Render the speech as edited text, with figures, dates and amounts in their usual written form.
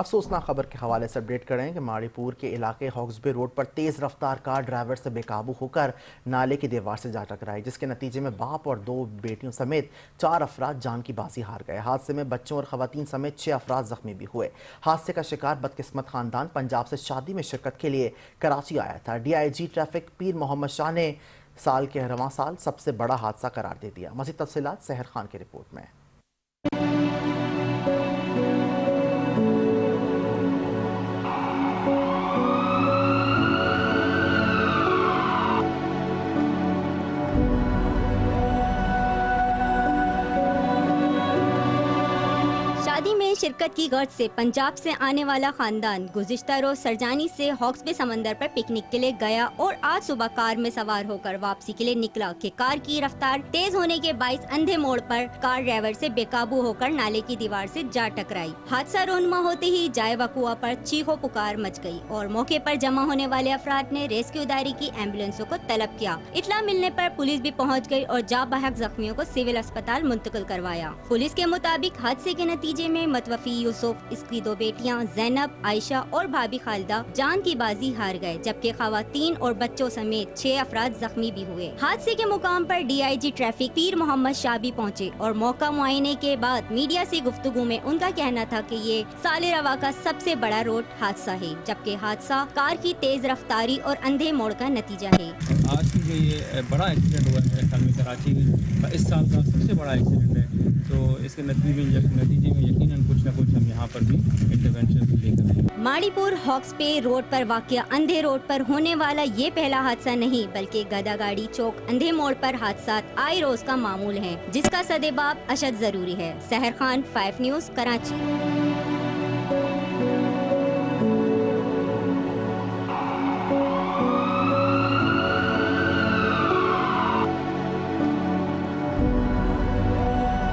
अफसोसनाक खबर के हवाले से अपडेट करें कि माड़ीपुर के इलाके हॉक्सबे रोड पर तेज रफ्तार कार ड्राइवर से बेकाबू होकर नाले की दीवार से जा टकराई, जिसके नतीजे में बाप और 2 बेटियों समेत 4 अफराद जान की बाजी हार गए। हादसे में बच्चों और खवातीन समेत 6 अफराद जख्मी भी हुए। हादसे का शिकार बदकिस्मत खानदान पंजाब से शादी में शिरकत के लिए कराची आया था। DIG ट्रैफिक पीर मोहम्मद शाह ने साल के रवां साल सबसे बड़ा हादसा करार दे दिया। मज़ीद तफसीलात सहर खान की रिपोर्ट में। शादी में शिरकत की गर्ज से पंजाब से आने वाला खानदान गुज़िश्ता रोज सरजानी से हॉक्सबे समंदर पर पिकनिक के लिए गया और आज सुबह कार में सवार होकर वापसी के लिए निकला कि कार की रफ्तार तेज होने के बाइस अंधे मोड़ पर कार ड्राइवर से बेकाबू होकर नाले की दीवार से जा टकराई। हादसा रोनमा होते ही जाए वकुआ पर चीखो पुकार मच गई और मौके पर जमा होने वाले अफराद ने रेस्क्यू दायरे की एम्बुलेंसों को तलब किया। इत्तला मिलने पर पुलिस भी पहुँच गयी और जा बहक जख्मियों को सिविल अस्पताल मुंतकिल करवाया। पुलिस के मुताबिक हादसे के नतीजे में मतवफी यूसुफ, इसकी 2 बेटियां जैनब, आयशा और भाभी खालिदा जान की बाजी हार गए, जबकि खवातीन और बच्चों समेत 6 अफराद जख्मी भी हुए। हादसे के मुकाम पर DIG ट्रैफिक पीर मोहम्मद शाह भी पहुंचे और मौका मुआयने के बाद मीडिया से गुफ्तगू में उनका कहना था कि ये साले रवा का सबसे बड़ा रोड हादसा है, जबकि हादसा कार की तेज रफ्तारी और अंधे मोड़ का नतीजा है। आज की जो ये बड़ा एक्सीडेंट हुआ है कल में कराची में, इस साल का सबसे बड़ा एक्सीडेंट है, तो इसके नतीजे में यकीनन कुछ न कुछ हम यहाँ पर भी इंटरवेंशन लेकर आए। माड़ीपुर हॉक्सबे रोड पर वाक़या अंधे रोड पर होने वाला ये पहला हादसा नहीं, बल्कि गदागाड़ी चौक अंधे मोड़ पर हादसा आए रोज का मामूल है, जिसका सदेबाब अशद जरूरी है। सहर खान, 5 न्यूज़, कराची।